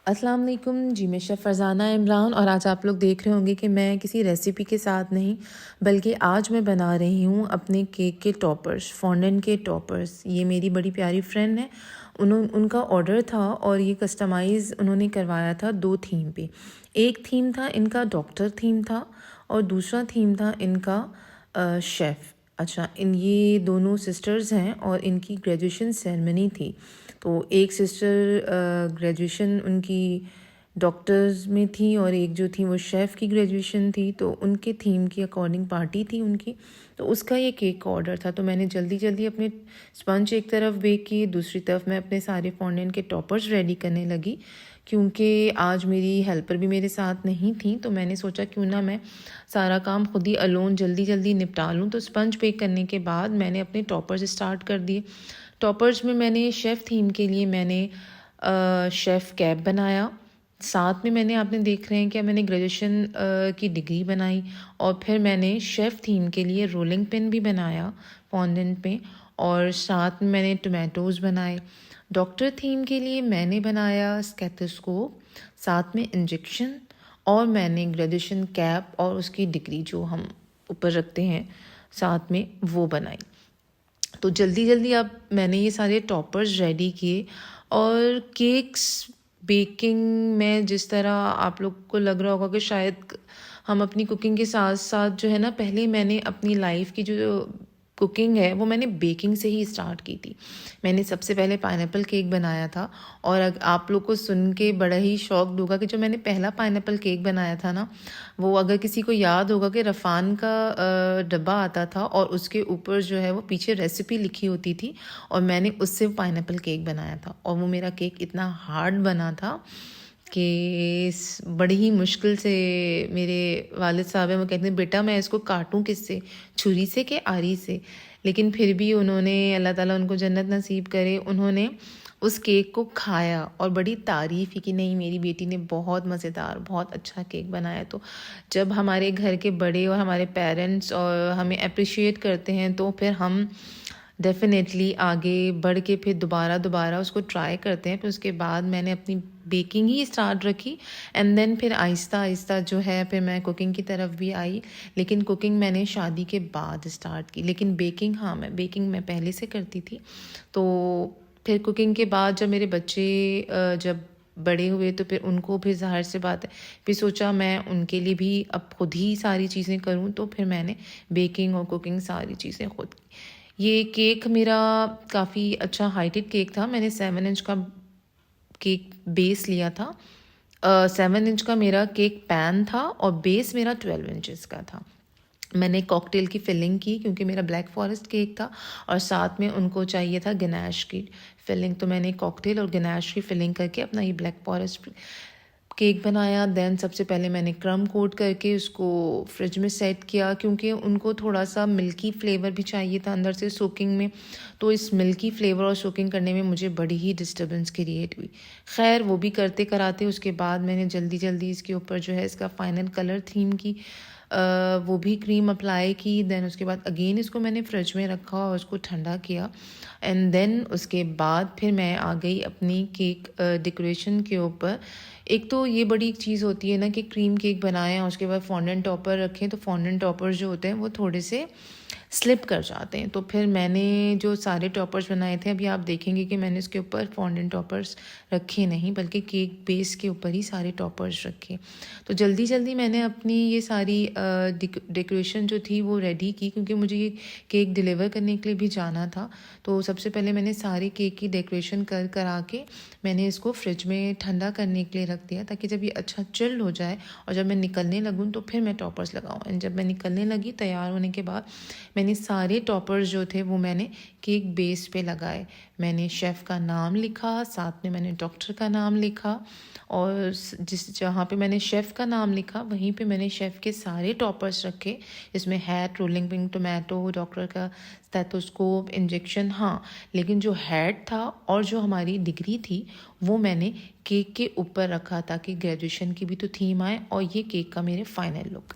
अस्सलाम वालेकुम जी। मैं शेफ़ फ़रज़ाना इमरान और आज आप लोग देख रहे होंगे कि मैं किसी रेसिपी के साथ नहीं बल्कि आज मैं बना रही हूँ अपने केक के टॉपर्स, फॉन्डेंट के टॉपर्स। ये मेरी बड़ी प्यारी फ्रेंड है, उनका ऑर्डर था और ये कस्टमाइज़ उन्होंने करवाया था 2 थीम पे। एक थीम था इनका डॉक्टर थीम था और दूसरा थीम था इनका शेफ़। अच्छा, ये दोनों सिस्टर्स हैं और इनकी ग्रेजुएशन सेरेमनी थी। तो एक सिस्टर ग्रेजुएशन उनकी डॉक्टर्स में थी और एक जो थी वो शेफ़ की ग्रेजुएशन थी, तो उनके थीम की अकॉर्डिंग पार्टी थी उनकी। तो उसका ये केक का ऑर्डर था, तो मैंने जल्दी जल्दी अपने स्पंज एक तरफ बेक किए, दूसरी तरफ मैं अपने सारे फॉन्डेंट के टॉपर्स रेडी करने लगी। क्योंकि आज मेरी हेल्पर भी मेरे साथ नहीं थी, तो मैंने सोचा क्यों ना मैं सारा काम खुद ही अलोन जल्दी जल्दी निपटा लूँ। तो स्पंज बेक करने के बाद मैंने अपने टॉपर्स स्टार्ट कर दिए। टॉपर्स में मैंने शेफ़ थीम के लिए मैंने शेफ़ कैप बनाया। साथ में मैंने आपने देख रहे हैं कि मैंने ग्रेजुएशन की डिग्री बनाई और फिर मैंने शेफ़ थीम के लिए रोलिंग पिन भी बनाया फॉन्डेंट पे और साथ में मैंने टोमेटोज़ बनाए। डॉक्टर थीम के लिए मैंने बनाया स्टेथोस्कोप, साथ में इंजेक्शन और मैंने ग्रेजुएशन कैप और उसकी डिग्री जो हम ऊपर रखते हैं साथ में वो बनाई। तो जल्दी जल्दी अब मैंने ये सारे टॉपर्स रेडी किए और केक्स बेकिंग में जिस तरह आप लोग को लग रहा होगा कि शायद हम अपनी कुकिंग के साथ साथ जो है ना, पहले मैंने अपनी लाइफ की जो कुकिंग है वो मैंने बेकिंग से ही स्टार्ट की थी। मैंने सबसे पहले पाइनएप्पल केक बनाया था और आप लोग को सुन के बड़ा ही शौक दूंगा कि जो मैंने पहला पाइनएप्पल केक बनाया था ना, वो अगर किसी को याद होगा कि रफ़ान का डब्बा आता था और उसके ऊपर जो है वो पीछे रेसिपी लिखी होती थी और मैंने उससे पाइनएप्पल केक बनाया था और वो मेरा केक इतना हार्ड बना था कि बड़ी ही मुश्किल से मेरे वालिद साहब हैं, वो कहते हैं बेटा मैं इसको काटूं किससे, छुरी से कि आरी से। लेकिन फिर भी उन्होंने, अल्लाह ताला उनको जन्नत नसीब करे, उन्होंने उस केक को खाया और बड़ी तारीफ़ की कि नहीं मेरी बेटी ने बहुत मज़ेदार बहुत अच्छा केक बनाया। तो जब हमारे घर के बड़े और हमारे पेरेंट्स और हमें अप्रिशिएट करते हैं तो फिर हम डेफ़िनेटली आगे बढ़ के फिर दोबारा उसको ट्राई करते हैं। फिर उसके बाद मैंने अपनी बेकिंग ही स्टार्ट रखी एंड देन फिर आहिस्ता आहिस्ता जो है फिर मैं कुकिंग की तरफ भी आई। लेकिन कुकिंग मैंने शादी के बाद स्टार्ट की, लेकिन बेकिंग हाँ मैं बेकिंग मैं पहले से करती थी। तो फिर कुकिंग के बाद जब मेरे बच्चे जब बड़े हुए तो फिर उनको फिर ज़ाहिर सी बात है फिर सोचा मैं उनके लिए भी अब खुद ही सारी चीज़ें करूँ, तो फिर मैंने बेकिंग और कुकिंग सारी चीज़ें खुद की। ये केक मेरा काफ़ी अच्छा हाइटेड केक था। मैंने 7 इंच का केक बेस लिया था। 7 इंच का मेरा केक पैन था और बेस मेरा 12 इंचेस का था। मैंने कॉकटेल की फिलिंग की क्योंकि मेरा ब्लैक फॉरेस्ट केक था और साथ में उनको चाहिए था गनाश की फिलिंग, तो मैंने कॉकटेल और गनाश की फिलिंग करके अपना ये ब्लैक फॉरेस्ट केक बनाया। देन सबसे पहले मैंने क्रम कोट करके उसको फ्रिज में सेट किया क्योंकि उनको थोड़ा सा मिल्की फ्लेवर भी चाहिए था अंदर से सोकिंग में। तो इस मिल्की फ्लेवर और सोकिंग करने में मुझे बड़ी ही डिस्टर्बेंस क्रिएट हुई। खैर वो भी करते कराते उसके बाद मैंने जल्दी जल्दी इसके ऊपर जो है इसका फाइनल कलर थीम की वो भी क्रीम अप्लाई की। देन उसके बाद अगेन इसको मैंने फ्रिज में रखा और उसको ठंडा किया एंड देन उसके बाद फिर मैं आ गई अपनी केक डेकोरेशन के ऊपर। एक तो ये बड़ी चीज़ होती है ना कि क्रीम केक बनाएं और उसके बाद फॉन्डेंट टॉपर रखें, तो फॉन्डेंट टॉपर्स जो होते हैं वो थोड़े से स्लिप कर जाते हैं। तो फिर मैंने जो सारे टॉपर्स बनाए थे, अभी आप देखेंगे कि मैंने इसके ऊपर फॉन्डेंट टॉपर्स रखे नहीं बल्कि केक बेस के ऊपर ही सारे टॉपर्स रखे। तो जल्दी जल्दी मैंने अपनी ये सारी डेकोरेशन जो थी वो रेडी की क्योंकि मुझे ये केक डिलीवर करने के लिए भी जाना था। तो सबसे पहले मैंने सारे केक की डेकोरेशन करा के मैंने इसको फ्रिज में ठंडा करने के लिए रख दिया ताकि जब ये अच्छा चिल्ड हो जाए और जब मैं निकलने लगूँ तो फिर मैं टॉपर्स लगाऊँ। एंड जब मैं निकलने लगी तैयार होने के बाद मैंने सारे टॉपर्स जो थे वो मैंने केक बेस पे लगाए। मैंने शेफ़ का नाम लिखा, साथ में मैंने डॉक्टर का नाम लिखा और जहाँ पे मैंने शेफ़ का नाम लिखा वहीं पे मैंने शेफ़ के सारे टॉपर्स रखे। इसमें hat, rolling pin, tomato, doctor का स्टेथोस्कोप, इंजेक्शन, हाँ लेकिन जो हैट था और जो हमारी डिग्री थी वो मैंने केक के ऊपर रखा ताकि ग्रेजुएशन की भी तो थीम आए और ये केक का मेरे फाइनल लुक।